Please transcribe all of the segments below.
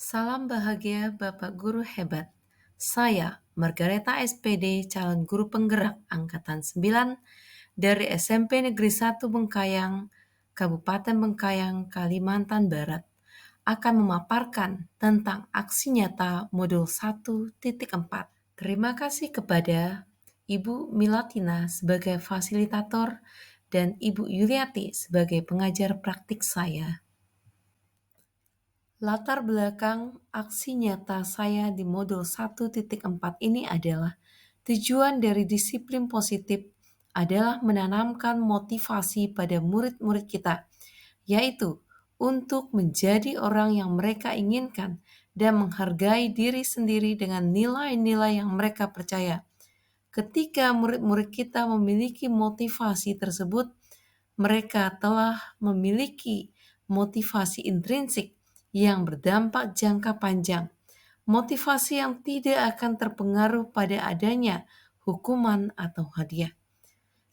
Salam bahagia Bapak Guru hebat. Saya, Margareta SPD, calon guru penggerak Angkatan 9 dari SMP Negeri 1 Bengkayang, Kabupaten Bengkayang, Kalimantan Barat, akan memaparkan tentang aksi nyata modul 1.4. Terima kasih kepada Ibu Milatina sebagai fasilitator dan Ibu Yuliati sebagai pengajar praktik saya. Latar belakang aksi nyata saya di modul 1.4 ini adalah tujuan dari disiplin positif adalah menanamkan motivasi pada murid-murid kita, yaitu untuk menjadi orang yang mereka inginkan dan menghargai diri sendiri dengan nilai-nilai yang mereka percaya. Ketika murid-murid kita memiliki motivasi tersebut, mereka telah memiliki motivasi intrinsik yang berdampak jangka panjang, motivasi yang tidak akan terpengaruh pada adanya hukuman atau hadiah.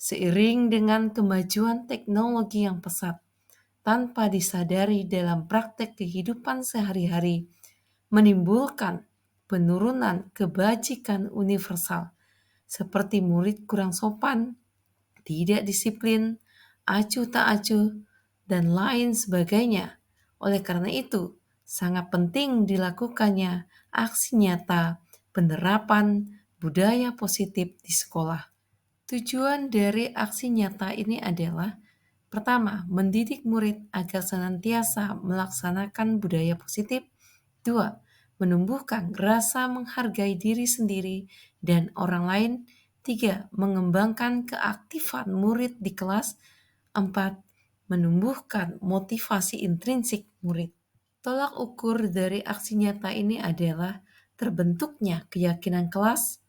Seiring dengan kemajuan teknologi yang pesat, tanpa disadari dalam praktek kehidupan sehari-hari, menimbulkan penurunan kebajikan universal, seperti murid kurang sopan, tidak disiplin, acuh tak acuh, dan lain sebagainya. Oleh karena itu, sangat penting dilakukannya aksi nyata penerapan budaya positif di sekolah. Tujuan dari aksi nyata ini adalah pertama, mendidik murid agar senantiasa melaksanakan budaya positif. Dua, menumbuhkan rasa menghargai diri sendiri dan orang lain. Tiga, mengembangkan keaktifan murid di kelas. Empat, menumbuhkan motivasi intrinsik murid. Tolak ukur dari aksi nyata ini adalah terbentuknya keyakinan kelas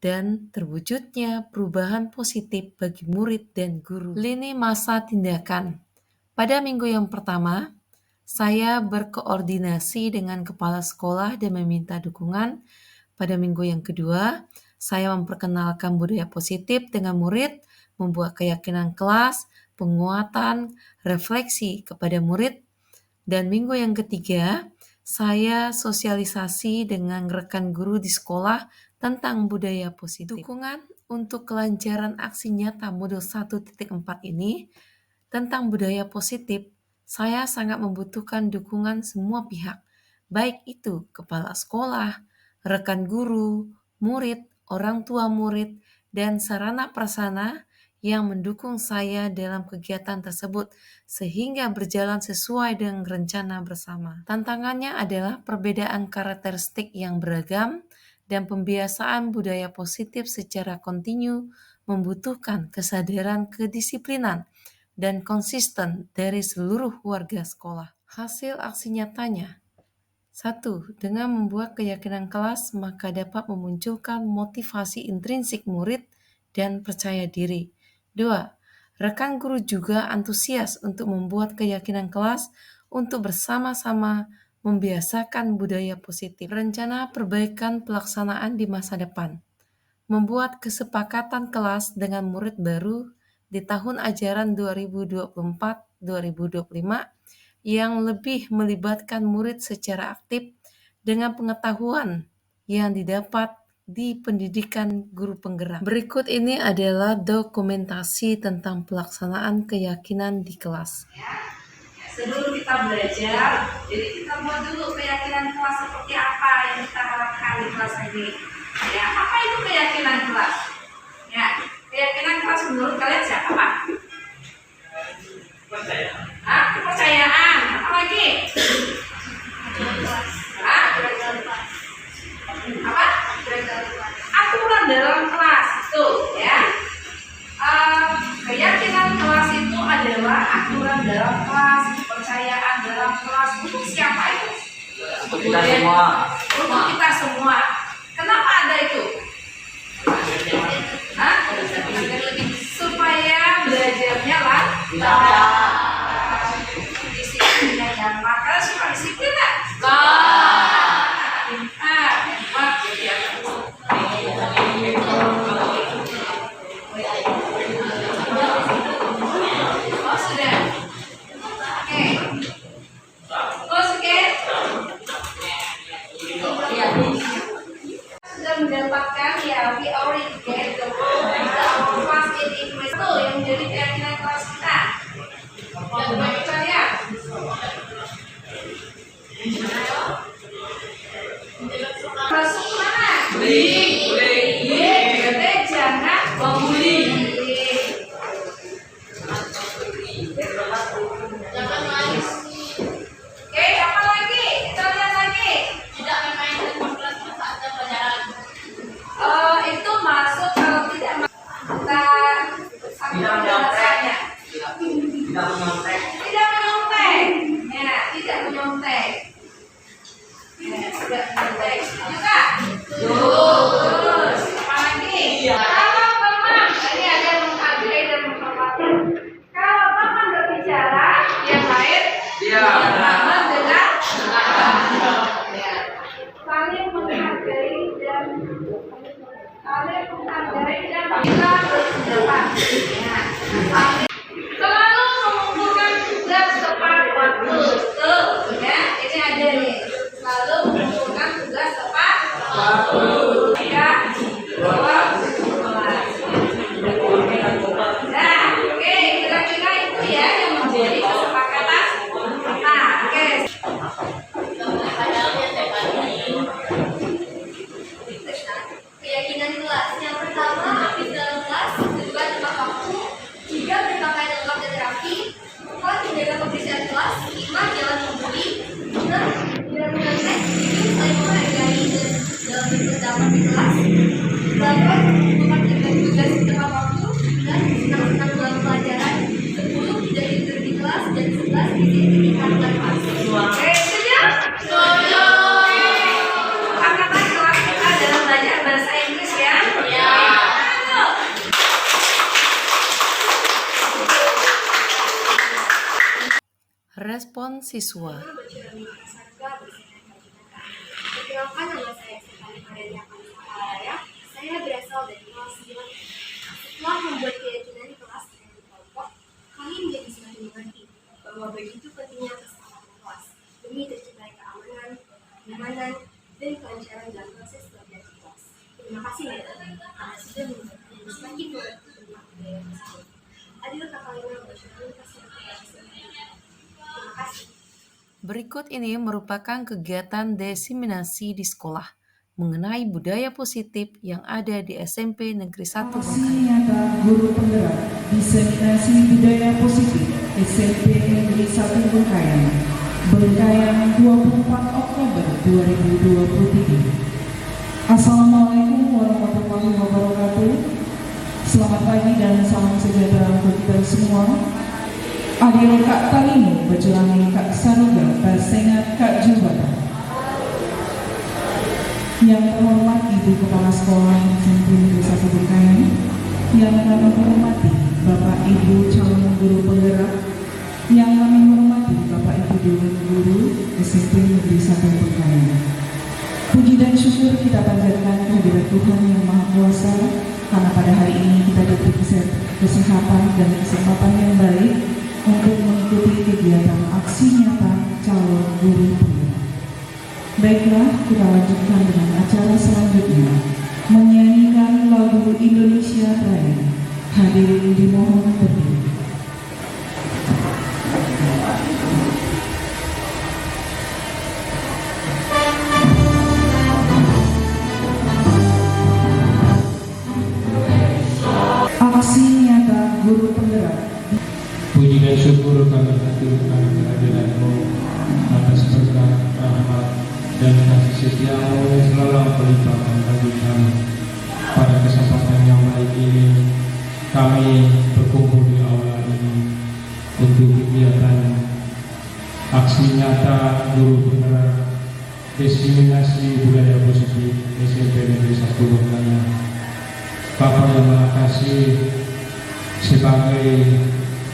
dan terwujudnya perubahan positif bagi murid dan guru. Lini masa tindakan. Pada minggu yang pertama, saya berkoordinasi dengan kepala sekolah dan meminta dukungan. Pada minggu yang kedua, saya memperkenalkan budaya positif dengan murid, membuat keyakinan kelas, penguatan, refleksi kepada murid. Dan minggu yang ketiga, saya sosialisasi dengan rekan guru di sekolah tentang budaya positif. Dukungan untuk kelancaran aksi nyata modul 1.4 ini tentang budaya positif, saya sangat membutuhkan dukungan semua pihak, baik itu kepala sekolah, rekan guru, murid, orang tua murid, dan sarana prasarana yang mendukung saya dalam kegiatan tersebut sehingga berjalan sesuai dengan rencana bersama. Tantangannya adalah perbedaan karakteristik yang beragam dan pembiasaan budaya positif secara kontinu membutuhkan kesadaran kedisiplinan dan konsisten dari seluruh warga sekolah. Hasil aksi nyatanya: 1. Dengan membuat keyakinan kelas, maka dapat memunculkan motivasi intrinsik murid dan percaya diri. 2. Rekan guru juga antusias untuk membuat keyakinan kelas untuk bersama-sama membiasakan budaya positif. Rencana perbaikan pelaksanaan di masa depan. Membuat kesepakatan kelas dengan murid baru di tahun ajaran 2024-2025 yang lebih melibatkan murid secara aktif dengan pengetahuan yang didapat di pendidikan guru penggerak. Berikut ini adalah dokumentasi tentang pelaksanaan keyakinan di kelas. Sebelum kita belajar, jadi kita buat dulu keyakinan kelas seperti apa yang kita harapkan di kelas ini. Ya, apa itu keyakinan kelas? Ya, keyakinan kelas menurut kalian siapa, Pak? Kepercayaan. Apa lagi? Apa? Aturan dalam kelas itu, ya. Keyakinan kelas itu adalah aturan dalam kelas, kepercayaan dalam kelas. Untuk siapa itu? Untuk kita semua. Untuk kita semua. Kenapa ada itu? Supaya belajarnya lancar. Disiplinnya yang maka suka disiplin nggak? Pintar, hebat, jadi oh sudah. Oke. Oke. jadi itu yang menjadi keyakinan kelas kita. Yang bagi kalian. Ayo. Masuk mana? Berarti jangan membuli. Jangan nangis. Oke, apa lagi? Kita lihat lagi. Tidak memainkan kelas saat ada pelajaran. Itu masuk kalau tidak kita sambil bahasanya. Tidak menyontek. Tidak menyontek. Ya, tidak menyontek. Ya, tidak menyontek. Juga. Terus, apa lagi? Kalau teman, ini ada yang menghargai dan menghormati. Kalau teman berbicara, yang lain mendengar. Ya. Saling menghargai dan kita berpendapat. Ya. Selalu mengumpulkan tugas tepat waktu. Tuh, ya, ini ada nih. Selalu mengumpulkan tugas tepat waktu. Ya, bahwa nah, oke, kira-kira itu ya yang menjadi kesepakatan kita. Oke. Keyakinan kelas yang pertama, habis dalam kelas, kedua tepat waktu, tiga berpakaian lengkap dan rapi, empat menjaga kebersihan kelas, lima jangan membuli, enam tidak menyontek, tujuh saling menghargai dan dalam berpendapat di kelas, delapan mengerjakan tugas tepat waktu, sembilan senang-senang dalam pelajaran, 10 tidak tidur di kelas, dan 11 disiplin dan kelas. Oke, setuju? Setuju. Kesepakatan kelas kita dalam belajar bahasa Inggris ya. Ya. Respon siswa. Perkenalkan, nama saya Stefani Maria Kamsalaya. Saya berasal dari kelas 9. Setelah membuat keyakinan di kelas dan di kelompok, kami menjadi semakin mengerti bahwa begitu pentingnya keselamatan kelas demi tercapai keamanan, kenyamanan, dan kelancaran dalam proses belajar di kelas. Terima kasih ya, karena sudah membuat kami semakin mengerti tentang budaya tersebut. Adil Kakalina Basyarani Kasih. Terima kasih. Berikut ini merupakan kegiatan diseminasi di sekolah mengenai budaya positif yang ada di SMP Negeri 1 Aksi Bengkayang. nyata guru penggerak diseminasi budaya positif SMP Negeri 1 Bengkayang, Bengkayang 24 Oktober 2023. Assalamualaikum warahmatullahi wabarakatuh. Selamat pagi dan salam sejahtera untuk kita semua. Adil Kak Talimu, Bejulangi Kak Saruga, Basengat Kak Jubata. Yang terhormat Ibu Kepala Sekolah SMP Negeri 1 Bengkayang, yang kami hormati Bapak Ibu calon guru penggerak, yang kami hormati Bapak Ibu guru SMP Negeri 1 Bengkayang. Puji dan syukur kita panjatkan kehadirat Tuhan Yang Maha Kuasa, karena pada hari ini kita diberi kesehatan dan kesempatan yang baik untuk mengikuti kegiatan aksi nyata calon guru penggerak. Baiklah, kita lanjutkan dengan acara selanjutnya, menyanyikan lagu Indonesia Raya. Hadirin dimohon berdiri. Aksi nyata guru penggerak. Puji dan syukur kami haturkan kehadiran-Mu atas berkat, rahmat, dan kasih setia-Mu yang selalu berlimpahkan bagi kami. Pada kesempatan yang baik ini, kami berkumpul di aula ini untuk kegiatan aksi nyata guru penggerak diseminasi budaya positif SMP Negeri 1 Bengkayang. Bapak yang Maha Kasih, sebagai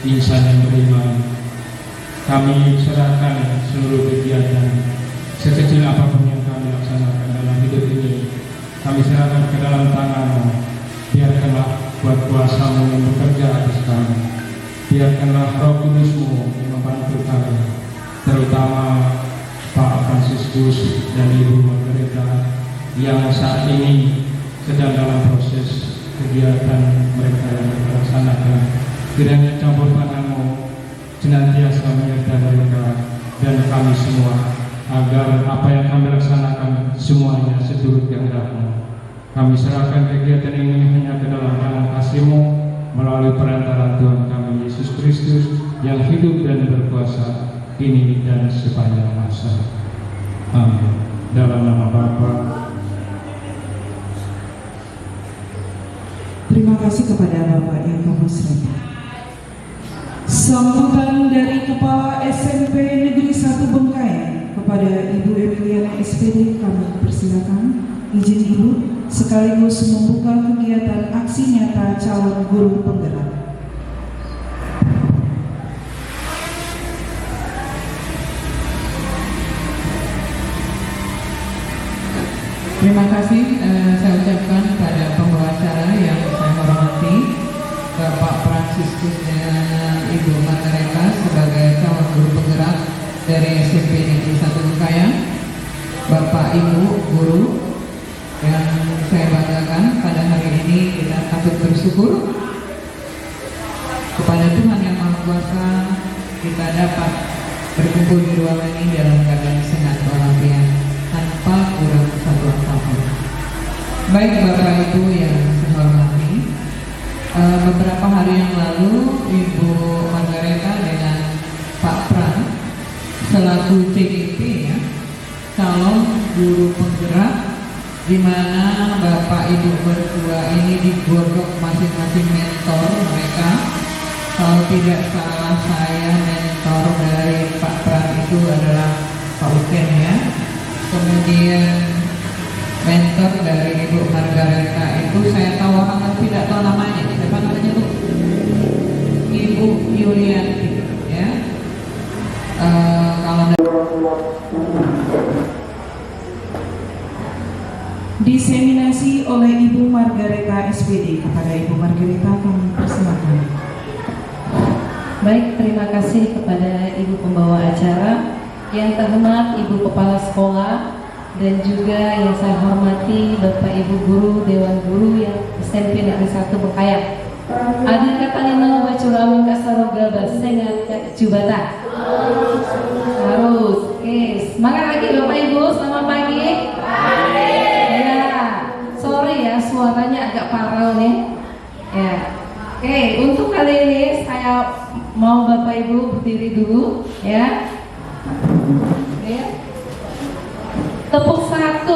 insan yang beriman, kami serahkan seluruh kegiatan sekecil apapun yang kami laksanakan dalam hidup ini, kami serahkan ke dalam tangan-Mu. Biarkanlah buat kuasa-Mu yang bekerja atas kami. Biarkanlah Roh Kudus-Mu yang membantu kami, terutama Pak Fransiskus dan Ibu Margareta yang saat ini sedang dalam proses kegiatan mereka yang dilaksanakan. Kiranya campur tangan-Mu senantiasa menyertai mereka dan kami semua, agar apa yang kami laksanakan semuanya seturut kehendak-Mu. Kami serahkan kegiatan ini hanya ke dalam tangan kasih-Mu melalui perantaraan Tuhan kami Yesus Kristus yang hidup dan berkuasa kini dan sepanjang masa. Amin. Dalam nama Bapa. Terima kasih kepada Bapak yang Kehormatan. Sambutan dari Kepala SMP Negeri 1 Bengkayang kepada Ibu Emiliana SPD kami persilakan. Izin Ibu sekaligus membuka kegiatan aksi nyata calon guru penggerak. Terima kasih saya ucapkan pada pembawa acara yang saya hormati, Bapak Fransiskus dan Ibu Margareta sebagai calon guru penggerak dari SMP Negeri 1 Bengkayang, Bapak Ibu guru yang saya banggakan pada hari ini. Kita patut bersyukur kepada Tuhan Yang Maha Kuasa kita dapat berkumpul di ruangan ini dalam keadaan sehat walafiat tanpa kurang satu apapun. Baik Bapak Ibu yang saya hormati, beberapa hari yang lalu Ibu Margareta dengan Pak Pran selaku CGP ya, calon guru penggerak, di mana Bapak Ibu berdua ini digodok masing-masing mentor mereka. Kalau tidak salah saya mentor dari Pak Pran itu adalah Pak Uken ya. Kemudian mentor dari Ibu Margareta itu saya tahu akan tidak tahu namanya. Siapa namanya Bu? Ibu Yulianti ya. Kalau Diseminasi oleh Ibu Margareta SPD. Kepada Ibu Margareta kami persilakan. Baik, terima kasih kepada Ibu pembawa acara, yang terhormat Ibu Kepala Sekolah, dan juga yang saya hormati Bapak Ibu Guru, Dewan Guru yang SMP Negeri 1 Bengkayang. Adil kata lima bacuramin kasaroga basengat jubata. Harus. Oke, semangat lagi Bapak Ibu, selamat pagi. Ya, sorry ya suaranya agak parau nih. Ya. Oke, untuk kali ini saya mau Bapak Ibu berdiri dulu ya. Oke. Tepuk 1,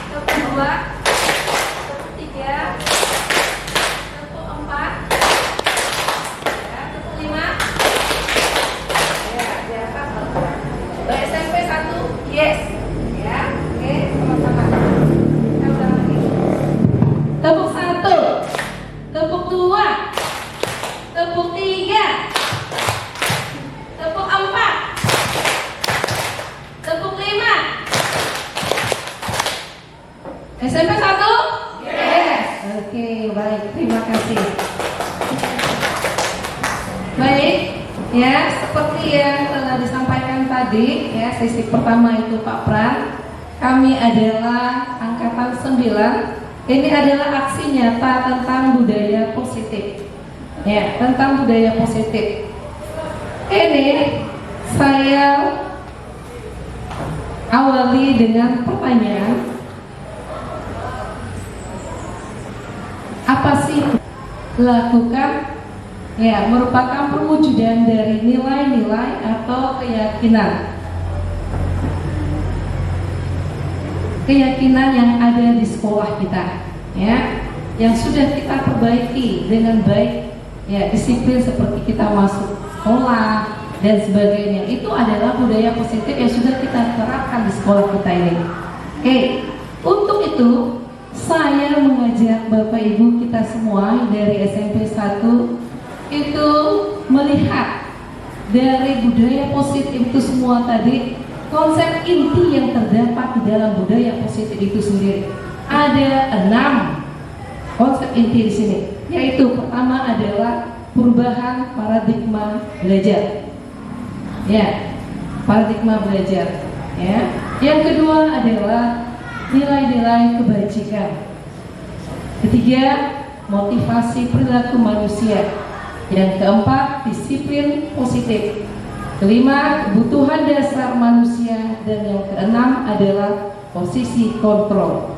tepuk 2, tepuk 3, tepuk 4, ya, tepuk 5, ya, di atas. Baik, SMP 1, yes, ya, oke, sama-sama. Kita ulang lagi. Tepuk 1, tepuk 2, tepuk 3, tepuk 4, tepuk 5. SMP 1? Yes. Oke, baik. Terima kasih. Baik, ya, seperti yang telah disampaikan tadi, ya, sesi pertama itu Pak Pran. Kami adalah angkatan 9. Ini adalah aksi nyata tentang budaya positif. Ya, tentang budaya positif. Ini saya awali dengan pertanyaan, apa sih lakukan? Ya, merupakan perwujudan dari nilai-nilai atau keyakinan yang ada di sekolah kita, ya, yang sudah kita perbaiki dengan baik, ya, disiplin seperti kita masuk sekolah dan sebagainya. Itu adalah budaya positif yang sudah kita terapkan di sekolah kita ini. Oke, untuk itu saya mengajak Bapak Ibu kita semua dari SMP 1 itu melihat dari budaya positif itu semua tadi, konsep inti yang terdapat di dalam budaya positif itu sendiri. Ada 6 konsep inti di sini, yaitu pertama adalah perubahan paradigma belajar. Ya, paradigma belajar. Ya. Yang kedua adalah nilai-nilai kebajikan. Ketiga, motivasi perilaku manusia. Yang keempat, disiplin positif. Kelima, kebutuhan dasar manusia. Dan yang keenam adalah posisi kontrol.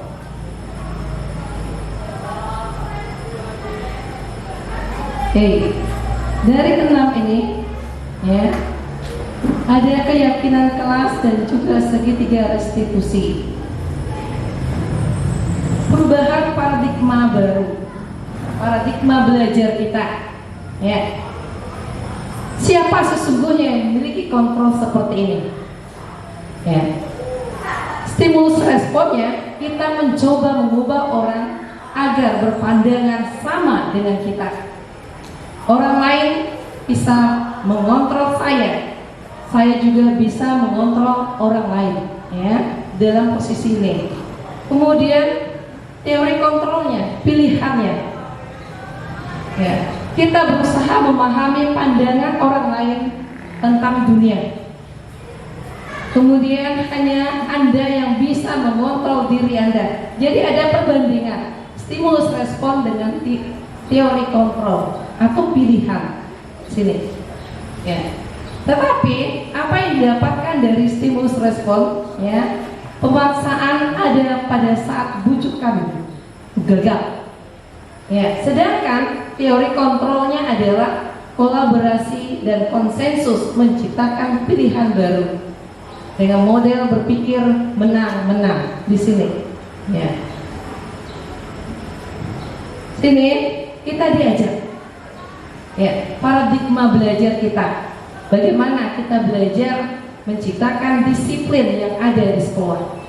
Oke, dari keenam ini ya, ada keyakinan kelas dan juga segitiga restitusi. Perubahan paradigma baru, paradigma belajar kita ya. Siapa sesungguhnya yang memiliki kontrol seperti ini ya. Stimulus responnya, kita mencoba mengubah orang agar berpandangan sama dengan kita. Orang lain bisa mengontrol saya juga bisa mengontrol orang lain ya, dalam posisi ini. Kemudian teori kontrolnya, pilihannya ya, kita berusaha memahami pandangan orang lain tentang dunia. Kemudian hanya Anda yang bisa mengontrol diri Anda. Jadi ada perbandingan stimulus respon dengan teori kontrol atau pilihan sini ya. Tetapi apa yang didapatkan dari stimulus respon ya, pemaksaan ada pada saat bujukan gagal ya. Sedangkan teori kontrolnya adalah kolaborasi dan konsensus menciptakan pilihan baru dengan model berpikir menang-menang di sini ya. Sini kita diajak ya, paradigma belajar kita, bagaimana kita belajar menciptakan disiplin yang ada di sekolah.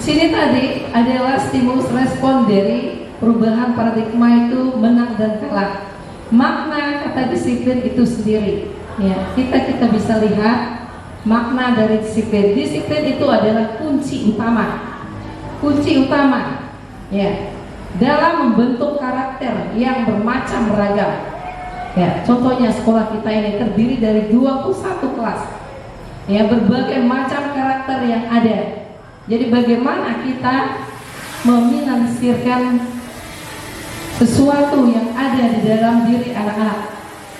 Sini tadi adalah stimulus respon dari perubahan paradigma itu menang dan kalah. Makna kata disiplin itu sendiri ya, kita bisa lihat makna dari disiplin. Disiplin itu adalah kunci utama ya, dalam membentuk karakter yang bermacam ragam ya. Contohnya sekolah kita ini terdiri dari 21 kelas ya, berbagai macam karakter yang ada. Jadi bagaimana kita meminimalisirkan sesuatu yang ada di dalam diri anak-anak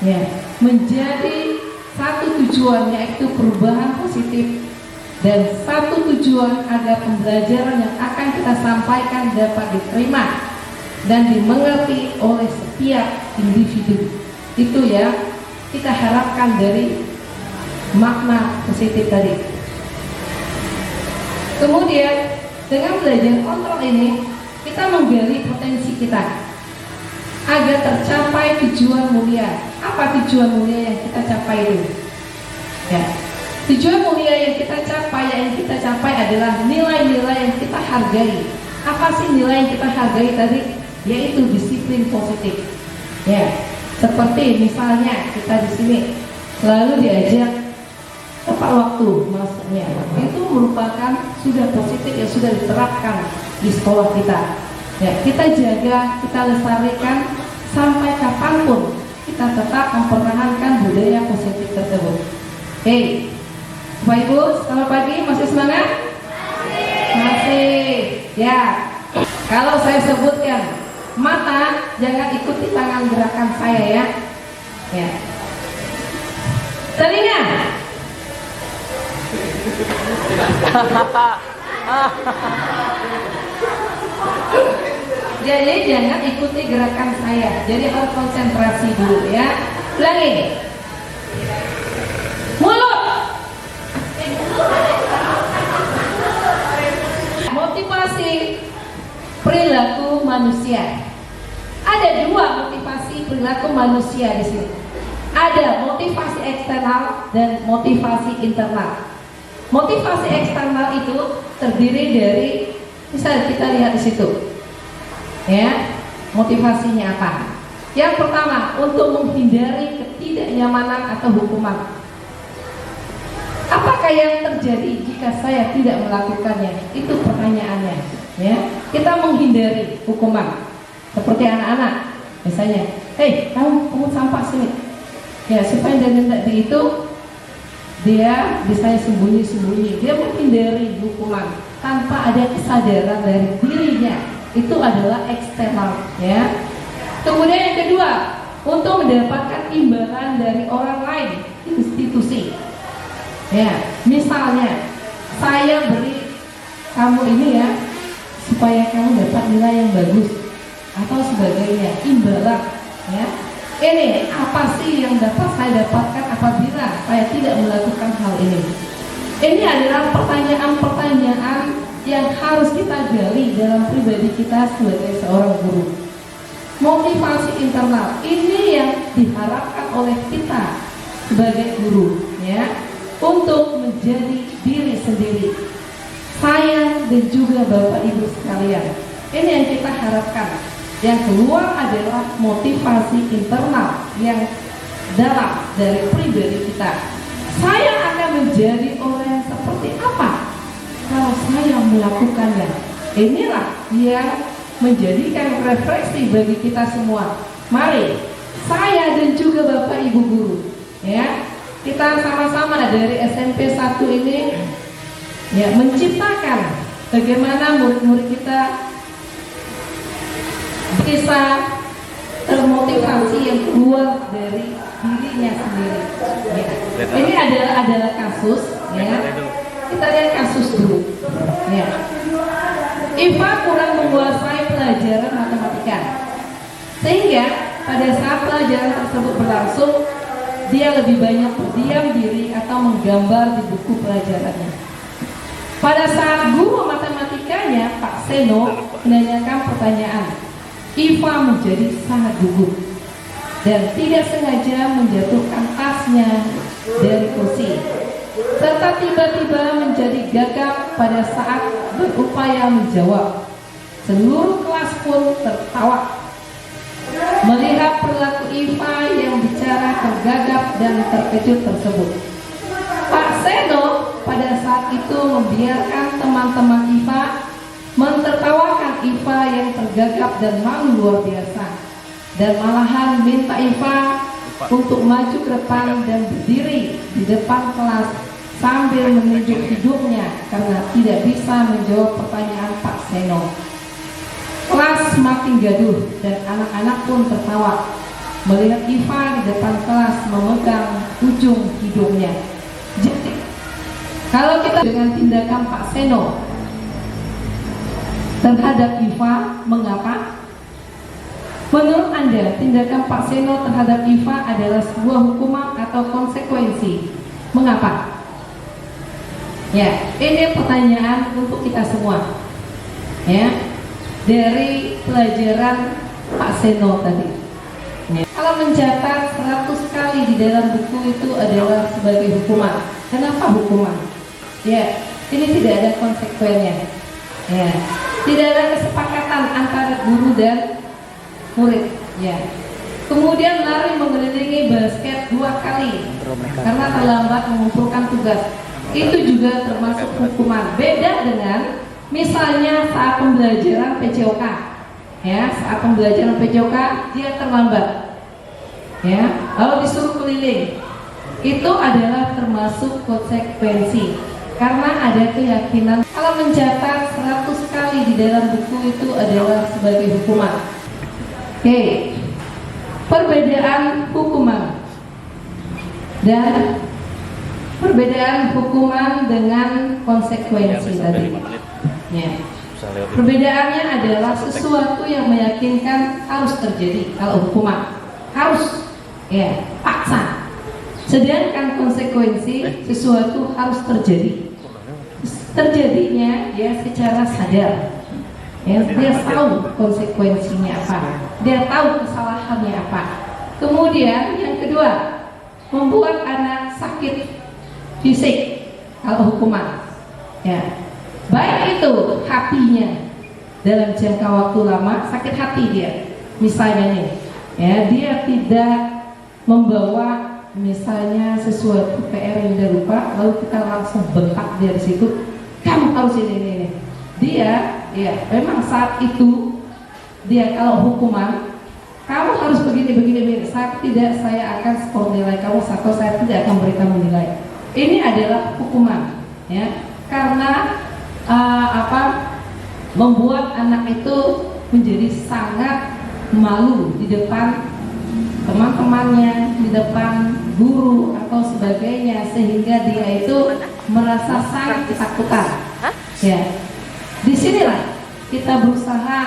ya, menjadi satu tujuan, yaitu perubahan positif, dan satu tujuan agar pembelajaran yang akan kita sampaikan dapat diterima dan dimengerti oleh setiap individu. Itu ya kita harapkan dari makna positif tadi. Kemudian dengan belajar kontrol ini, kita menggali potensi kita agar tercapai tujuan mulia. Apa tujuan mulia yang kita capai itu? Ya, tujuan mulia yang kita capai adalah nilai-nilai yang kita hargai. Apa sih nilai yang kita hargai tadi? Yaitu disiplin positif. Ya, seperti misalnya kita di sini lalu diajak tepat waktu masuknya, itu merupakan sudah positif yang sudah diterapkan di sekolah kita. Ya, kita jaga, kita lestarikan sampai kapanpun kita tetap mempertahankan budaya positif tersebut. Oke, Bapak Ibu, selamat pagi, masih semangat? Masih. Ya, kalau saya sebutkan mata, jangan ikuti tangan gerakan saya ya. Ya. Telinga. Jadi jangan ikuti gerakan saya. Jadi harus konsentrasi dulu ya. Ulangi. Mulut. Motivasi perilaku manusia. Ada dua motivasi perilaku manusia di sini. Ada motivasi eksternal dan motivasi internal. Motivasi eksternal itu terdiri dari, bisa kita lihat di situ. Ya, motivasinya apa? Yang pertama, untuk menghindari ketidaknyamanan atau hukuman. Apakah yang terjadi jika saya tidak melakukannya? Itu pertanyaannya. Ya, kita menghindari hukuman. Seperti anak-anak, misalnya, hei, kamu pungut sampah sini. Ya, supaya dari itu dia bisa sembunyi-sembunyi. Dia menghindari hukuman tanpa ada kesadaran dari dirinya itu adalah eksternal, ya. Kemudian yang kedua, untuk mendapatkan imbalan dari orang lain, institusi. Ya, misalnya saya beri kamu ini ya supaya kamu dapat nilai yang bagus atau sebagainya, imbalan, ya. Ini apa sih yang dapat saya dapatkan apabila saya tidak melakukan hal ini? Ini adalah pertanyaan-pertanyaan yang harus kita gali dalam pribadi kita sebagai seorang guru. Motivasi internal ini yang diharapkan oleh kita sebagai guru, ya, untuk menjadi diri sendiri. Saya dan juga Bapak Ibu sekalian, ini yang kita harapkan. Yang keluar adalah motivasi internal yang dalam dari pribadi kita. Saya akan menjadi orang yang seperti apa kalau saya melakukannya? Inilah yang menjadikan refleksi bagi kita semua. Mari saya dan juga Bapak Ibu guru, ya, kita sama-sama dari SMP 1 ini, ya, menciptakan bagaimana murid-murid kita bisa termotivasi yang keluar dari dirinya sendiri. Ya. Ini adalah kasus, ya. Kita lihat kasus dulu. Ya. Iva kurang menguasai pelajaran matematika, sehingga pada saat pelajaran tersebut berlangsung, dia lebih banyak berdiam diri atau menggambar di buku pelajarannya. Pada saat guru matematikanya, Pak Seno, menanyakan pertanyaan, Iva menjadi sangat gugup dan tidak sengaja menjatuhkan tasnya dari kursi, serta tiba-tiba menjadi gagap pada saat berupaya menjawab. Seluruh kelas pun tertawa melihat perilaku Iva yang bicara tergagap dan terkejut tersebut. Pak Seno pada saat itu membiarkan teman-teman Iva mentertawakan Iva yang tergagap dan malu luar biasa, dan malahan minta Iva untuk maju ke depan dan berdiri di depan kelas sambil menunjuk hidungnya karena tidak bisa menjawab pertanyaan Pak Seno. Kelas semakin gaduh dan anak-anak pun tertawa melihat Iva di depan kelas memegang ujung hidungnya. Jadi, kalau kita dengan tindakan Pak Seno terhadap Iva, mengapa? Menurut Anda, tindakan Pak Seno terhadap Iva adalah sebuah hukuman atau konsekuensi? Mengapa? Ya, ini pertanyaan untuk kita semua. Ya, dari pelajaran Pak Seno tadi. Ya. Kalau mencatat 100 kali di dalam buku itu adalah sebagai hukuman. Kenapa hukuman? Ya, ini tidak ada konsekuensinya. Ya. Tidak ada kesepakatan antara guru dan murid, ya. Kemudian lari mengelilingi basket 2 kali karena terlambat mengumpulkan tugas. Itu juga termasuk hukuman. Beda dengan misalnya saat pembelajaran PJOK, ya, saat pembelajaran PJOK dia terlambat, ya, lalu disuruh keliling. Itu adalah termasuk konsekuensi. Karena ada keyakinan kalau mencatat 100 kali di dalam buku itu adalah sebagai hukuman. Oke, perbedaan hukuman dan perbedaan hukuman dengan konsekuensi tadi. Ya. Perbedaannya adalah sesuatu yang meyakinkan harus terjadi. Kalau hukuman harus, ya, paksa. Sedangkan konsekuensi sesuatu harus terjadi. Terjadinya ya secara sadar, ya, dia tahu konsekuensinya apa, dia tahu kesalahannya apa. Kemudian yang kedua, membuat anak sakit fisik. Kalau hukuman, ya, baik itu hatinya dalam jangka waktu lama sakit hati dia, misalnya nih, ya, dia tidak membawa misalnya sesuatu PR yang dia lupa, lalu kita langsung bentak dia di situ, kamu harus ini. Dia, ya, memang saat itu dia kalau hukuman, kamu harus begini. Saat tidak, saya akan skor nilai kamu 1, saya tidak akan beri kamu nilai. Ini adalah hukuman, ya, karena membuat anak itu menjadi sangat malu di depan teman-temannya, di depan guru atau sebagainya, sehingga dia itu merasa sangat ketakutan. Ya, disinilah kita berusaha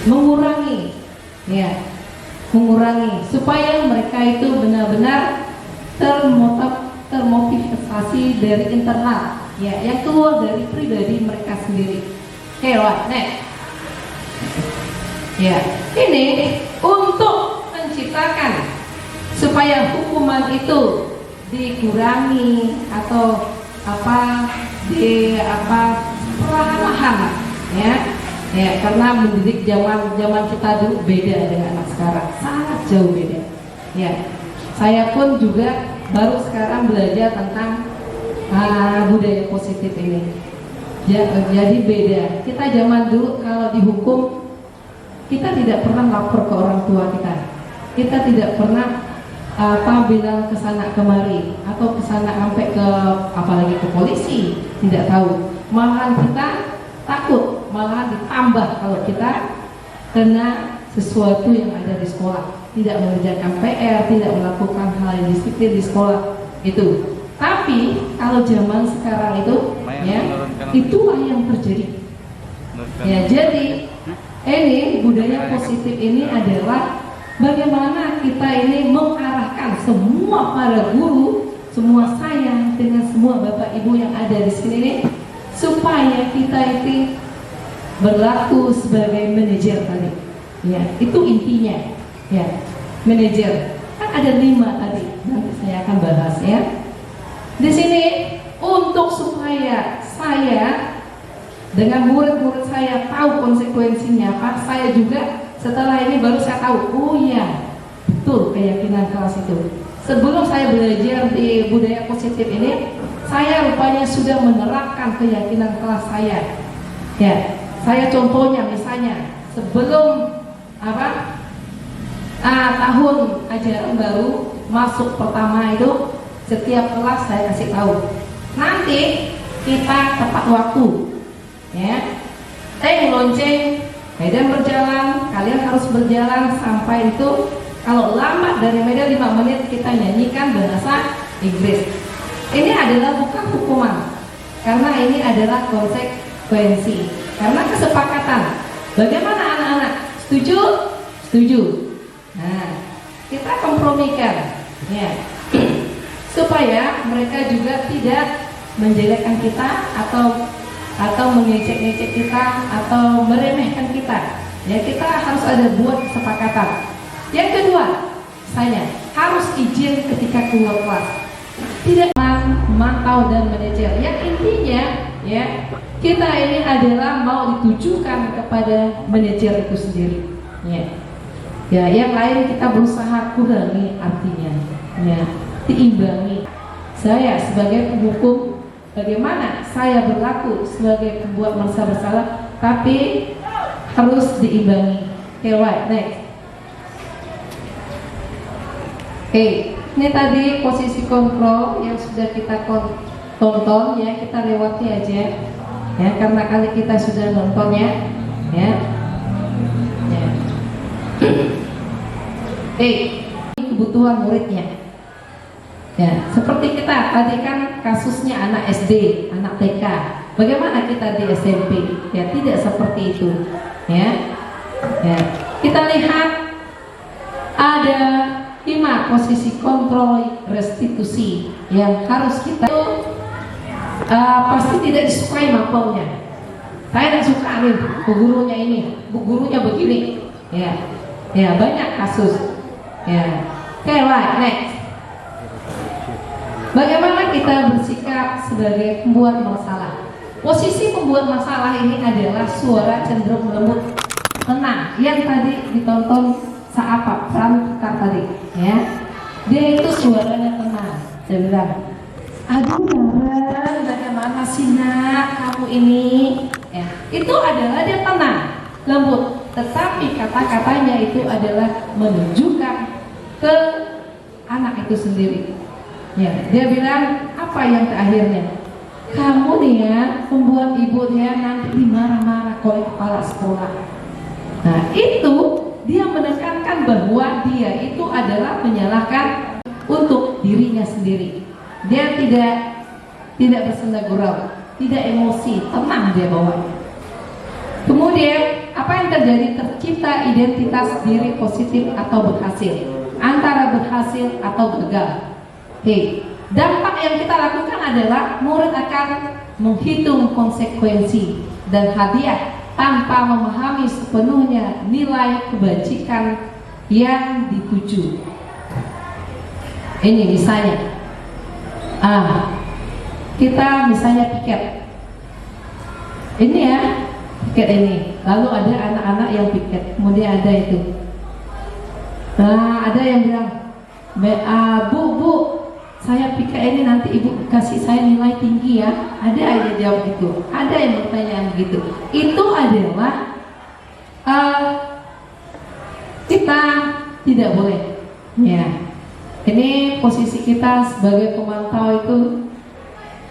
mengurangi supaya mereka itu benar-benar termotivasi dari internal, ya, yang keluar dari pribadi mereka sendiri. Oke, next. Ya, ini untuk menciptakan supaya hukuman itu dikurangi atau perlahan-lahan, ya, karena mendidik zaman kita dulu beda dengan anak sekarang, sangat jauh beda. Ya, saya pun juga baru sekarang belajar tentang budaya positif ini. Jadi beda. Kita zaman dulu kalau dihukum, kita tidak pernah lapor ke orang tua kita. Kita tidak pernah bilang ke sana kemari atau ke sana sampai ke apalagi ke polisi, tidak tahu. Malahan kita takut, malahan ditambah kalau kita kena sesuatu yang ada di sekolah, tidak mengerjakan PR, tidak melakukan hal yang disiplin di sekolah itu. Tapi kalau zaman sekarang itu, ya, itulah yang terjadi. Ya, jadi ini budaya positif ini adalah bagaimana kita ini mengarahkan semua para guru, semua saya dengan semua bapak ibu yang ada di sini nih, supaya kita itu berlaku sebagai manajer tadi. Ya, itu intinya. Ya, manajer. Kan ada 5 tadi. Nanti saya akan bahas, ya. Di sini untuk supaya saya dengan murid-murid saya tahu konsekuensinya apa, saya juga setelah ini baru saya tahu, oh iya, betul keyakinan kelas itu. Sebelum saya belajar di budaya positif ini, saya rupanya sudah menerapkan keyakinan kelas saya. Ya, saya contohnya misalnya sebelum tahun ajaran baru masuk pertama itu, setiap kelas saya kasih tahu, nanti kita tepat waktu, ya. Lonceng, medan berjalan, kalian harus berjalan sampai itu. Kalau lambat dari medan 5 menit, kita nyanyikan bahasa Inggris. Ini adalah bukan hukuman, karena ini adalah konsekuensi, karena kesepakatan. Bagaimana anak-anak? Setuju? Setuju. Nah, kita kompromikan, ya, supaya mereka juga tidak menjelekkan kita atau mengecek-ngecek kita atau meremehkan kita. Ya, kita harus ada buat kesepakatan. Yang kedua, saya harus izin ketika keluar kelas. Tidak mantau dan manajer. Yang intinya, ya, kita ini adalah mau ditujukan kepada manajer itu sendiri. Ya. Ya, yang lain kita berusaha kurangi artinya. Ya, diimbangi. Saya sebagai penghukum, bagaimana saya berlaku sebagai pembuat merasa bersalah, tapi harus diimbangi. Oke, next. Ini tadi posisi kontrol yang sudah kita tonton, ya, kita lewati aja, ya, karena kali kita sudah nontonnya, ya. Kebutuhan muridnya. Ya, seperti kita tadi kan kasusnya anak SD, anak TK. Bagaimana kita di SMP? Ya, tidak seperti itu. Ya, ya. Kita lihat ada 5 posisi kontrol restitusi yang harus kita pasti tidak disukai mapelnya. Saya tidak suka nih, bu gurunya ini, bu gurunya begini. Ya, ya, banyak kasus. Ya, oke, next. Bagaimana kita bersikap sebagai pembuat masalah? Posisi pembuat masalah ini adalah suara cenderung lembut, tenang. Yang tadi ditonton Pak Pramukar tadi, ya, dia itu suaranya tenang. Dia bilang, aduh Naren, bagaimana sih nak kamu ini? Ya, itu adalah dia tenang, lembut. Tetapi kata-katanya itu adalah menunjukkan ke anak itu sendiri. Ya, dia bilang apa yang ke akhirnya? kamu nih ya membuat ibu dia nanti dimarah-marah oleh kepala sekolah. Nah itu dia menekankan bahwa dia itu adalah menyalahkan untuk dirinya sendiri. Dia tidak bersenda gurau, tidak emosi, tenang dia bawanya. Kemudian apa yang terjadi? Tercipta identitas diri positif atau berhasil, antara berhasil atau gagal. Oke. Dampak yang kita lakukan adalah murid akan menghitung konsekuensi dan hadiah tanpa memahami sepenuhnya nilai kebajikan yang dituju. Ini misalnya, kita misalnya piket. Ini ya, piket ini. Lalu ada anak-anak yang piket, kemudian ada itu. Nah, ada yang bilang, Bu, saya piket ini nanti ibu kasih saya nilai tinggi ya. Ada aja jawab itu. Ada yang bertanya begitu. Itu adalah kita tidak boleh. Ya. Ini posisi kita sebagai pemantau itu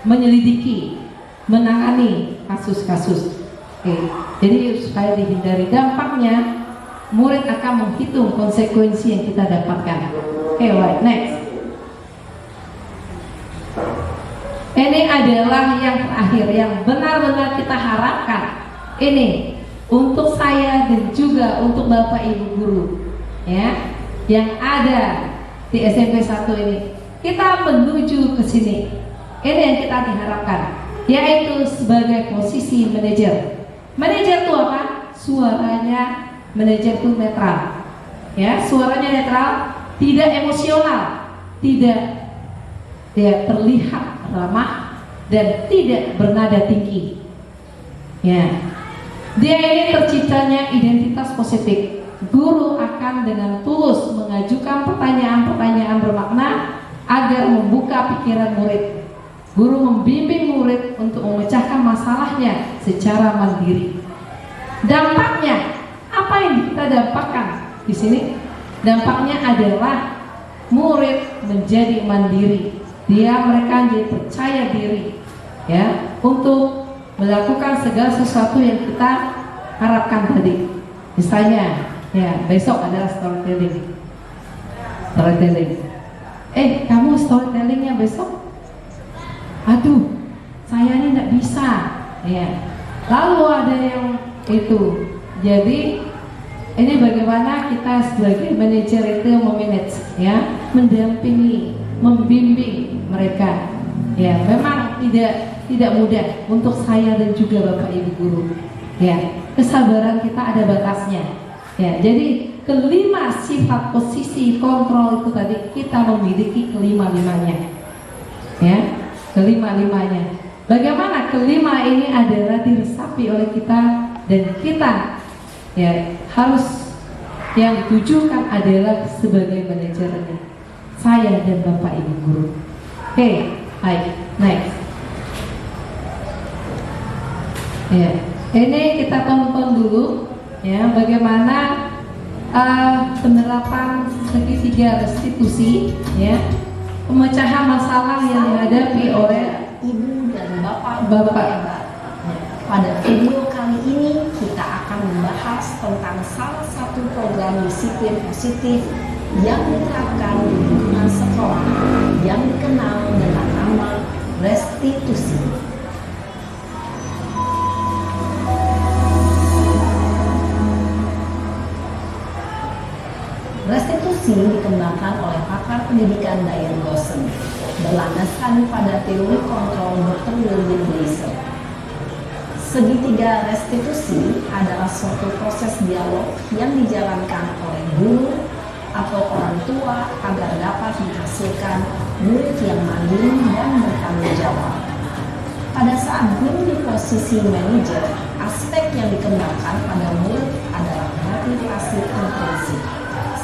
menyelidiki, menangani kasus-kasus. Oke. Jadi supaya dihindari dampaknya, murid akan menghitung konsekuensi yang kita dapatkan. Oke, right, next. Ini adalah yang terakhir yang benar-benar kita harapkan. Ini untuk saya dan juga untuk Bapak Ibu guru, ya, yang ada di SMP 1 ini. Kita menuju ke sini. Ini yang kita diharapkan, yaitu sebagai posisi manajer. Manajer itu apa? Suaranya manajer itu netral. Ya, suaranya netral, tidak emosional, tidak terlihat ramah dan tidak bernada tinggi. Ya, dia ini terciptanya identitas positif. Guru akan dengan tulus mengajukan pertanyaan-pertanyaan bermakna agar membuka pikiran murid. Guru membimbing murid untuk memecahkan masalahnya secara mandiri. Dampaknya, apa yang kita dapatkan di sini? Dampaknya adalah murid menjadi mandiri. Mereka jadi percaya diri, ya, untuk melakukan segala sesuatu yang kita harapkan tadi. Misalnya, ya, besok adalah storytelling. Kamu storytellingnya besok? Aduh, saya ini tidak bisa. Ya. Lalu ada yang itu. Jadi ini bagaimana kita sebagai manajer itu memanage, ya, mendampingi, membimbing mereka. Ya, memang tidak mudah untuk saya dan juga Bapak Ibu guru. Ya, kesabaran kita ada batasnya. Ya, jadi kelima sifat posisi kontrol itu tadi kita memiliki kelima-limanya. Ya, kelima-limanya. Bagaimana kelima ini adalah diresapi oleh kita dan kita, ya, harus yang ditujukan adalah sebagai manajernya. Saya dan Bapak Ibu guru. Oke, baik, next. Ya, ini kita tonton dulu, ya, bagaimana penerapan segitiga restitusi, ya, pemecahan masalah yang dihadapi oleh Ibu dan Bapak. Pada video kali ini kita akan membahas tentang salah satu program disiplin positif yang diterapkan di lingkungan sekolah yang dikenal dengan nama restitusi. Restitusi dikembangkan oleh pakar pendidikan Diane Gosson berlandaskan pada teori kontrol Dr. William Glasser. Segitiga restitusi adalah suatu proses dialog yang dijalankan oleh guru atau orang tua agar dapat menghasilkan murid yang mandiri dan bertanggung jawab. Pada saat guru di posisi manajer, aspek yang dikembangkan pada murid adalah motivasi intrinsik,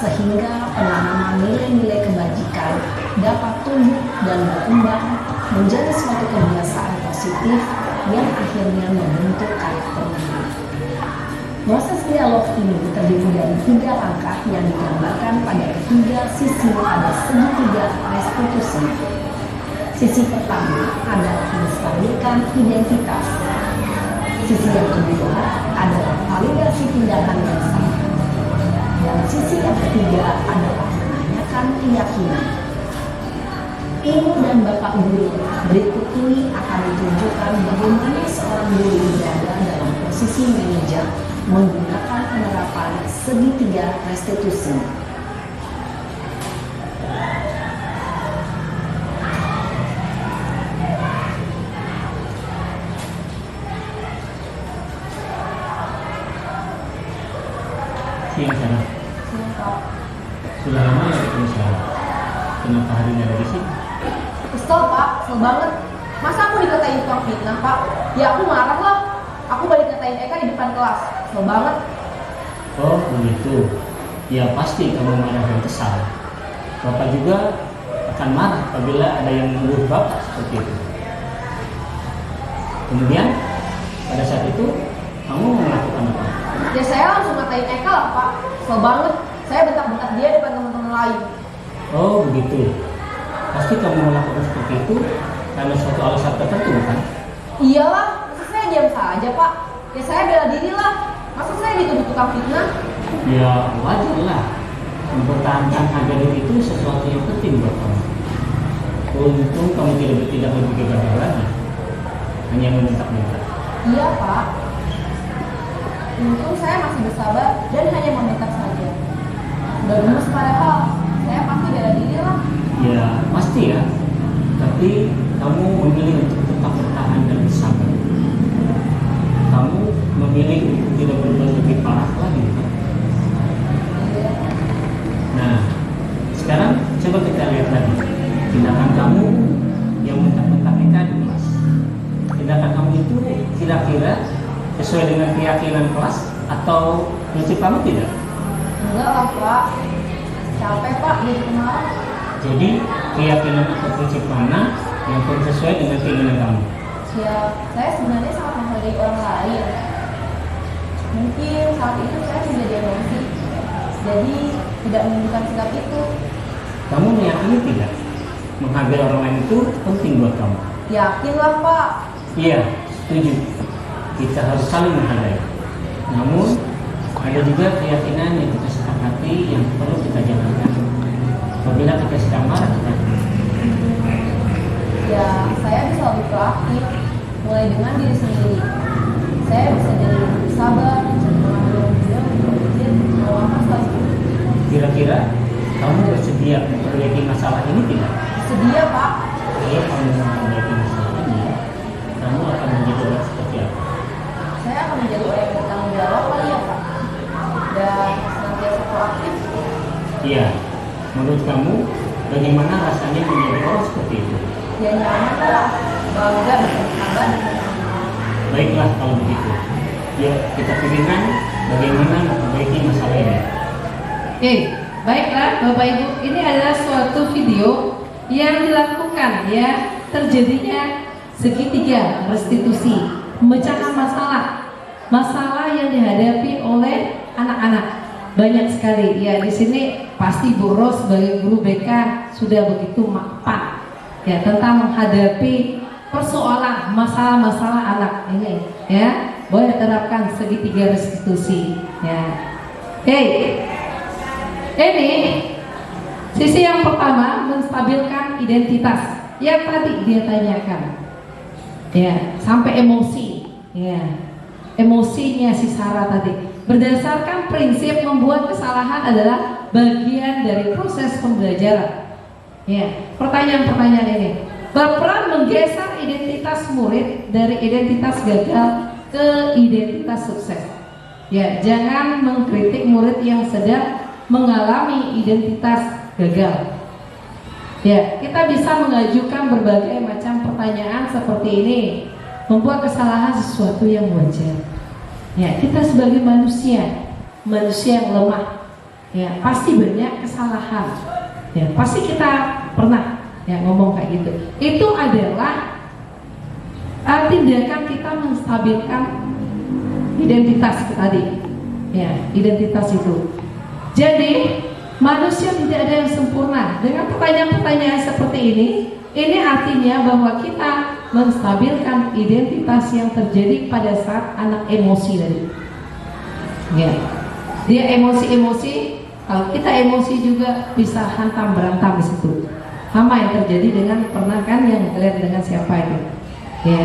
sehingga penanaman nilai-nilai kebajikan dapat tumbuh dan berkembang menjadi suatu kebiasaan positif yang akhirnya membentuk karakter murid. Proses dialog ini terdiri dari 3 langkah yang digambarkan pada ketiga sisi pada segitiga restitusi. Sisi pertama adalah menstabilkan identitas. Sisi yang kedua adalah validasi tindakan yang salah. Dan sisi yang ketiga adalah menanyakan keyakinan. Ibu dan Bapak Guru, berikut ini akan ditunjukkan bagaimana seorang guru berada dalam posisi manajer menggunakan penerapan segitiga restitusi. Siang sana. Sudah lama ya ketemu saya. Kenapa hari ini ada di sini? Kesel Pak, kesel banget. Masa aku dikatain tukang fitnah Pak? Ya aku marah lah. Aku balik katain Eka di depan kelas. Kesel banget. Oh begitu. Ya pasti kamu marah dan kesal. Bapak juga akan marah apabila ada yang menuduh Bapak seperti itu. Kemudian pada saat itu kamu melakukan apa? Ya saya langsung ngatain Eka lah Pak. Kesel banget. Saya bentak-bentak dia depan teman-teman lain. Oh begitu. Pasti kamu melakukan seperti itu karena suatu alasan tertentu kan? Iyalah, masa saya diam saja Pak? Ya saya bela diri lah. Masa saya dituduh tukang fitnah? Ya wajar lah. Mempertahankan harga diri itu sesuatu yang penting buat kamu. Untung kamu tidak lebih gegabah lagi. Hanya membentak-bentak. Iya Pak. Untung saya masih bersabar dan hanya membentak saja. Udah gemes padahal. Saya pasti bela diri lah. Ya pasti ya. Tapi kamu memilih untuk tetap bertahan dan bersabar. Kamu memilih untuk tidak berbuat lebih parah lagi kan? Nah, sekarang coba kita lihat lagi tindakan kamu yang bentak-bentak Eka di kelas. Tindakan kamu itu kira-kira sesuai dengan keyakinan kelas atau prinsip kamu tidak? Enggak lah Pak. Capek Pak jadi kemarin. Jadi keyakinan atau prinsip mana yang sesuai dengan keinginan kamu? Ya, saya sebenarnya sangat menghargai orang lain. Mungkin saat itu saya menjadi emosi. Jadi tidak menunjukkan sikap itu. Kamu meyakini tidak? Menghargai orang lain itu penting buat kamu? Yakinlah Pak. Iya, setuju. Kita harus saling menghargai. Namun, ada juga keyakinan yang kita sepakati yang perlu kita jalankan. Apabila kita sedang marah, kan? Ya, saya bisa lebih proaktif. Mulai dengan diri sendiri. Saya bisa jadi lebih sabar, mengambil keputusan, berpikir, melakukan selanjutnya. Kira-kira kamu bersedia memperbaiki masalah ini tidak? Sedia Pak. Kalau kamu memperbaiki masalah ini, kamu akan menjadi orang seperti apa? Saya akan menjadi orang yang bertanggung jawab kali ya Pak. Dan senantiasa proaktif. Iya. Menurut kamu, bagaimana rasanya menjadi orang seperti itu? Ya nyaman lah. Bangga bisa bersabar dan Baiklah kalau begitu. Yuk kita pikirkan bagaimana memperbaiki masalah ini. Oke, baiklah Bapak Ibu, ini adalah suatu video yang dilakukan ya, terjadinya segitiga restitusi, memecahkan masalah yang dihadapi oleh anak-anak. Banyak sekali ya, di sini pasti Bu Ros sebagai guru BK sudah begitu mapan ya tentang menghadapi persoalan masalah-masalah anak ini ya. Boleh terapkan segitiga restitusi ya. Oke. Ini sisi yang pertama, menstabilkan identitas yang tadi dia tanyakan ya, sampai emosi ya, emosinya si Sarah tadi. Berdasarkan prinsip membuat kesalahan adalah bagian dari proses pembelajaran ya. Pertanyaan-pertanyaan ini berperan menggeser identitas murid dari identitas gagal ke identitas sukses ya. Jangan mengkritik murid yang sedang mengalami identitas gagal ya. Kita bisa mengajukan berbagai macam pertanyaan seperti ini. Membuat kesalahan sesuatu yang wajar ya. Kita sebagai manusia yang lemah ya, pasti banyak kesalahan ya, pasti kita pernah ya ngomong kayak gitu. Itu adalah tindakan kita menstabilkan identitas tadi ya, identitas itu. Jadi manusia tidak ada yang sempurna. Dengan pertanyaan-pertanyaan seperti ini Ini artinya bahwa kita menstabilkan identitas yang terjadi pada saat anak emosi tadi. Ya. Dia emosi-emosi, kalau kita emosi juga bisa hantam berantam di situ. Sama yang terjadi dengan pernah kan yang lihat dengan siapa itu. Ya.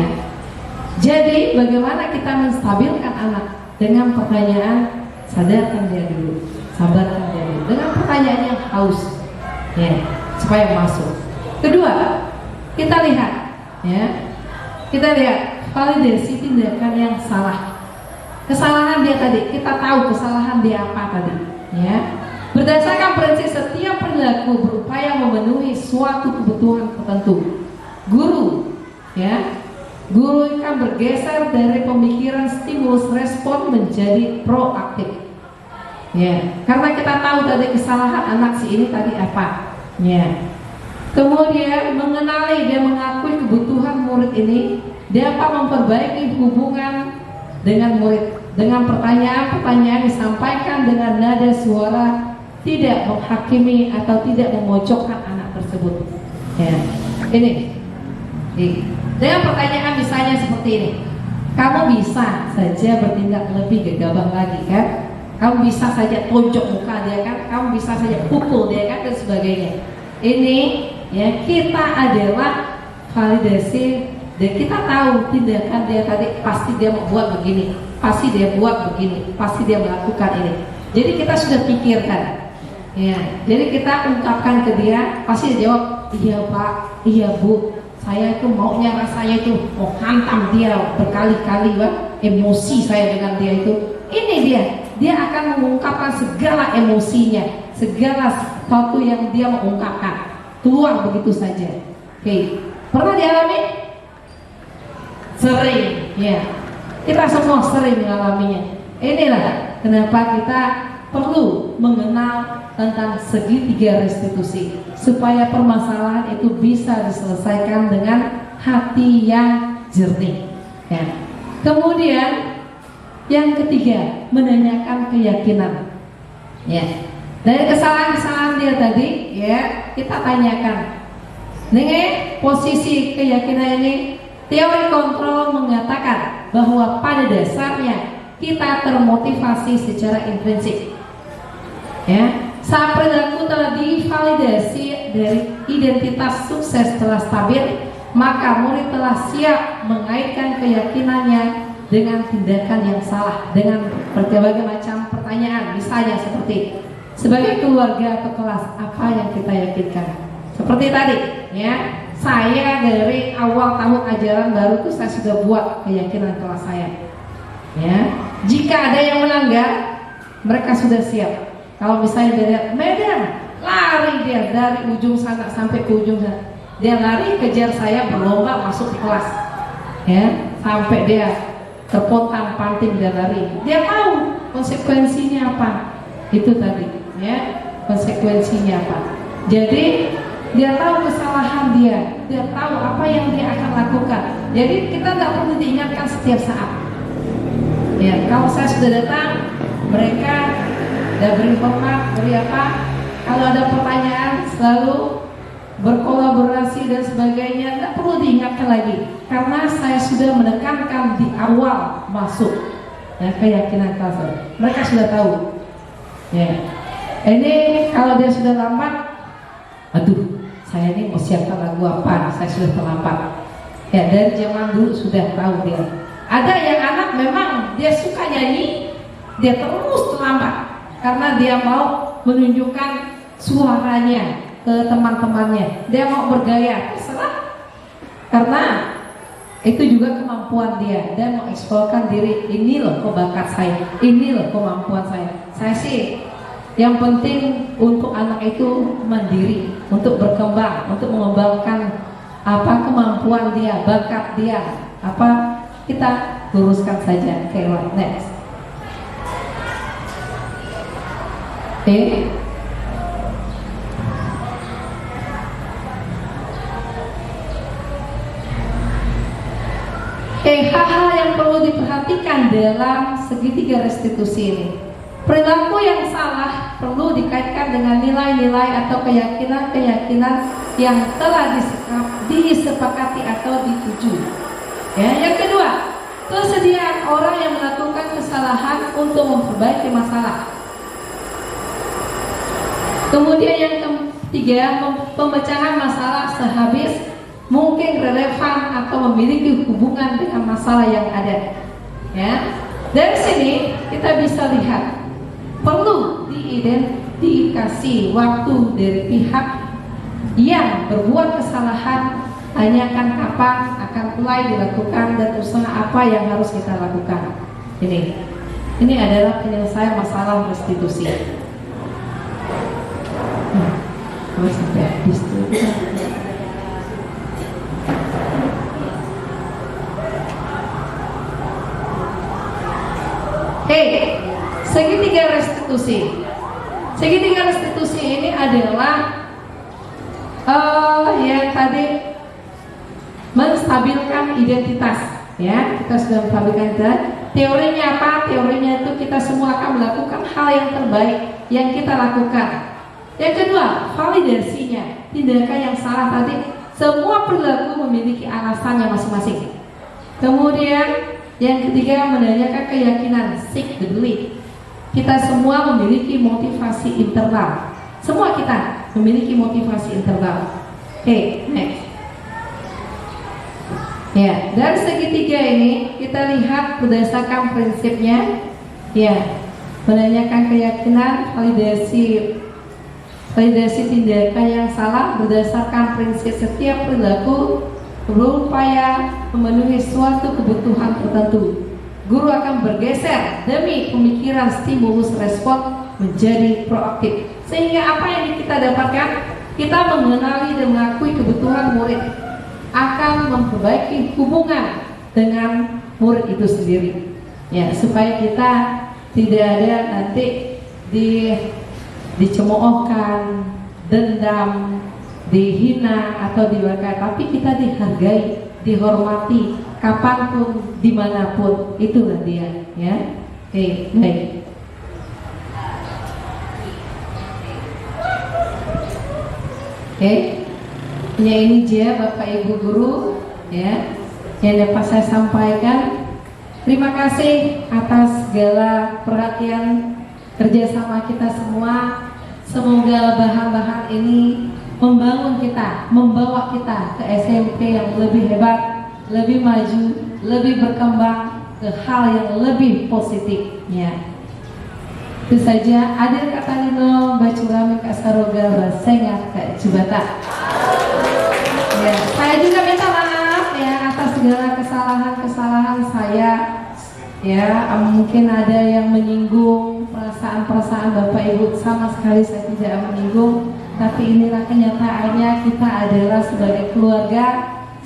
Jadi bagaimana kita menstabilkan anak dengan pertanyaan, sadarkan dia dulu, sabarkan dia dulu, dengan pertanyaan yang haus, ya, supaya masuk. Kedua, kita lihat, ya, kita lihat validasi tindakan yang salah. Kesalahan dia tadi, kita tahu kesalahan dia apa tadi, ya. Berdasarkan prinsip setiap perilaku berupaya memenuhi suatu kebutuhan tertentu. Guru, ya, guru akan bergeser dari pemikiran stimulus respon menjadi proaktif. Ya, karena kita tahu tadi kesalahan anak si ini tadi apa. Ya. Kemudian mengenali dan mengakui kebutuhan murid ini, dapat memperbaiki hubungan dengan murid dengan pertanyaan-pertanyaan disampaikan dengan nada suara tidak menghakimi atau tidak memojokkan anak tersebut. Ya. Ini. Dengan pertanyaan misalnya seperti ini, kamu bisa saja bertindak lebih gegabah lagi kan? Kamu bisa saja tonjok muka dia kan? Kamu bisa saja pukul dia kan? Dan sebagainya. Ini ya, kita adalah validasi dan kita tahu tindakan dia tadi pasti dia membuat begini, pasti dia buat begini, pasti dia melakukan ini. Jadi kita sudah pikirkan. Ya, jadi kita ungkapkan ke dia, pasti dia jawab, iya Pak, iya Bu. Saya itu maunya rasanya itu mau hantam dia berkali-kali, Pak. Emosi saya dengan dia itu. Ini dia akan mengungkapkan segala emosinya, segala sesuatu yang dia mengungkapkan keluar begitu saja. Oke, pernah dialami? Sering, ya. Kita semua sering mengalaminya. Inilah kenapa kita perlu mengenal tentang segitiga restitusi supaya permasalahan itu bisa diselesaikan dengan hati yang jernih. Ya. Kemudian yang ketiga, menanyakan keyakinan. Ya. Dari kesalahan-kesalahan dia tadi, ya, kita tanyakan. Dengan posisi keyakinan ini, teori kontrol mengatakan bahwa pada dasarnya kita termotivasi secara intrinsik. Ya, saat perilaku telah divalidasi dari identitas sukses telah stabil, maka murid telah siap mengaitkan keyakinannya dengan tindakan yang salah dengan berbagai macam pertanyaan, misalnya seperti sebagai keluarga atau kelas apa yang kita yakinkan. Seperti tadi, ya, saya dari awal tahun ajaran baru itu saya sudah buat keyakinan kelas saya. Ya, jika ada yang melanggar, mereka sudah siap. Kalau misalnya dia lihat Medan, lari dia dari ujung sana sampai ke ujung sana. Dia lari kejar saya berlomba masuk ke kelas, ya, sampai dia terpontang-panting dan lari. Dia tahu konsekuensinya apa. Itu tadi, ya, konsekuensinya apa. Jadi dia tahu kesalahan dia tahu apa yang dia akan lakukan. Jadi kita tidak perlu diingatkan setiap saat. Ya, kalau saya sudah datang, mereka sudah beri hormat, beri apa? Kalau ada pertanyaan selalu berkolaborasi dan sebagainya, tidak perlu diingatkan lagi, karena saya sudah menekankan di awal masuk, ya, keyakinan kelas. Mereka sudah tahu. Ya, ini kalau dia sudah lambat, aduh, saya ini mau siapkan lagu apa? Saya sudah terlambat. Ya, dari zaman dulu sudah tahu dia. Ada yang anak memang dia suka nyanyi, dia terus terlambat karena dia mau menunjukkan suaranya ke teman-temannya. Dia mau bergaya, terserah. Karena itu juga kemampuan dia. Dia mau eksplorkan diri. Ini loh kok bakat saya, ini loh kemampuan saya. Saya sih yang penting untuk anak itu mandiri, untuk berkembang, untuk mengembangkan apa kemampuan dia, bakat dia, apa kita luruskan saja. Oke, next. Oke. Hal-hal yang perlu diperhatikan dalam segitiga restitusi ini. Perilaku yang salah perlu dikaitkan dengan nilai-nilai atau keyakinan-keyakinan yang telah disepakati atau dituju. Ya, yang kedua, kesediaan orang yang melakukan kesalahan untuk memperbaiki masalah. Kemudian yang ketiga, pemecahan masalah sehabis mungkin relevan atau memiliki hubungan dengan masalah yang ada. Ya, dari sini kita bisa lihat perlu diidentifikasi waktu dari pihak yang berbuat kesalahan, tanyakan kapan akan mulai dilakukan dan usaha apa yang harus kita lakukan. Ini adalah penyelesaian masalah restitusi. Sampai habis itu. Segitiga restitusi. Segitiga restitusi ini adalah yang tadi menstabilkan identitas. Ya, kita sudah menstabilkan identitas. Teorinya apa? Teorinya itu kita semua akan melakukan hal yang terbaik yang kita lakukan. Yang kedua, validasinya. Tindakan yang salah tadi, semua perilaku memiliki alasannya masing-masing. Kemudian yang ketiga, menanyakan keyakinan, seek the belief. Kita semua memiliki motivasi internal. Semua kita memiliki motivasi internal. Next. Ya, dari segitiga ini kita lihat berdasarkan prinsipnya. Ya, menanyakan keyakinan, validasi tindakan yang salah berdasarkan prinsip setiap perilaku berupaya memenuhi suatu kebutuhan tertentu. Guru akan bergeser demi pemikiran stimulus respon menjadi proaktif. Sehingga apa yang kita dapatkan? Kita mengenali dan mengakui kebutuhan murid, akan memperbaiki hubungan dengan murid itu sendiri. Ya, supaya kita tidak ada nanti dicemoohkan, dendam, dihina atau dibakar, tapi kita dihargai, dihormati, kapanpun, dimanapun. Itulah dia, ya. Baik. Ya, ini dia Bapak Ibu guru, ya, yang dapat saya sampaikan. Terima kasih atas segala perhatian kerjasama kita semua. Semoga bahan-bahan ini membangun kita, membawa kita ke SMP yang lebih hebat, lebih maju, lebih berkembang ke hal yang lebih positif. Ya. Itu saja. Adil kata Nino, Bacurami Kak Saroga, Basengat Kak Jubata. Ya, saya juga minta maaf ya atas segala kesalahan saya. Ya, mungkin ada yang menyinggung perasaan Bapak Ibu, sama sekali saya tidak menyinggung. Tapi inilah kenyataannya, kita adalah sebagai keluarga,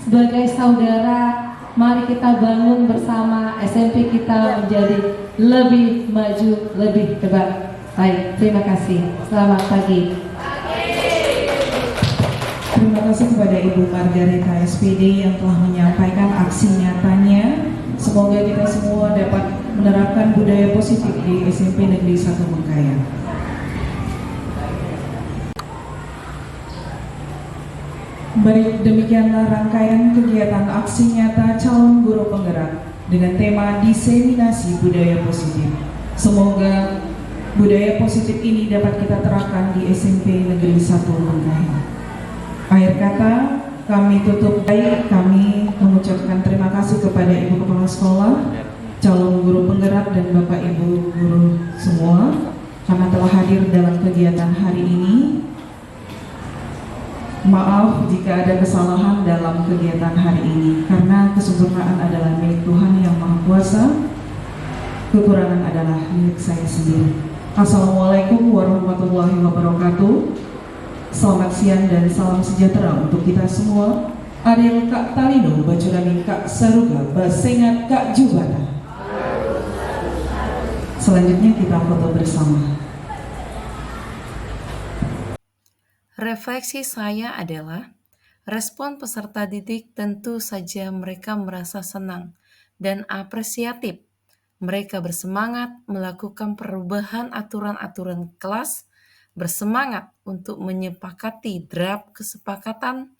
sebagai saudara. Mari kita bangun bersama SMP kita menjadi lebih maju, lebih hebat. Baik, terima kasih. Selamat pagi. Terima kasih kepada Ibu Margareta SPD yang telah menyampaikan aksi nyatanya. Semoga kita semua dapat menerapkan budaya positif di SMP Negeri 1 Bengkayang. Baik, demikianlah rangkaian kegiatan aksi nyata calon guru penggerak dengan tema diseminasi budaya positif. Semoga budaya positif ini dapat kita terapkan di SMP Negeri 1 Bengkayang. Akhir kata, kami tutup. Baik, kami mengucapkan terima kasih kepada Ibu Kepala Sekolah, calon guru penggerak dan Bapak Ibu guru semua karena telah hadir dalam kegiatan hari ini. Maaf jika ada kesalahan dalam kegiatan hari ini, karena kesempurnaan adalah milik Tuhan Yang Maha Kuasa, kekurangan adalah milik saya sendiri. Assalamualaikum warahmatullahi wabarakatuh. Selamat siang dan salam sejahtera untuk kita semua. Ariel Kak Talino, Bacurami Kak Saruga, Basengat Kak Jubata. Selanjutnya kita foto bersama. Refleksi saya adalah, respon peserta didik tentu saja mereka merasa senang dan apresiatif Mereka bersemangat melakukan perubahan aturan-aturan kelas, bersemangat untuk menyepakati draft kesepakatan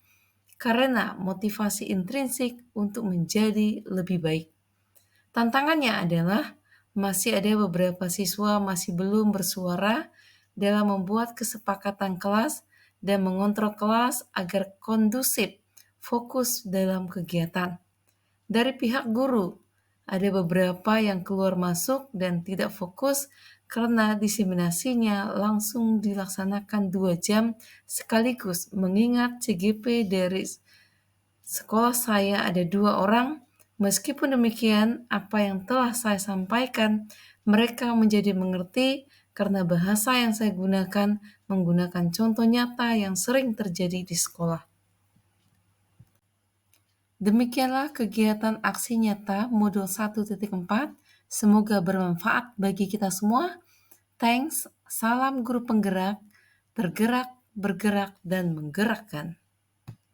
karena motivasi intrinsik untuk menjadi lebih baik. Tantangannya adalah masih ada beberapa siswa masih belum bersuara dalam membuat kesepakatan kelas dan mengontrol kelas agar kondusif, fokus dalam kegiatan. Dari pihak guru, ada beberapa yang keluar masuk dan tidak fokus karena diseminasinya langsung dilaksanakan 2 jam sekaligus, mengingat CGP dari sekolah saya ada 2 orang. Meskipun demikian, apa yang telah saya sampaikan, mereka menjadi mengerti karena bahasa yang saya gunakan menggunakan contoh nyata yang sering terjadi di sekolah. Demikianlah kegiatan aksi nyata modul 1.4. Semoga bermanfaat bagi kita semua. Thanks, salam guru penggerak, tergerak, bergerak, dan menggerakkan.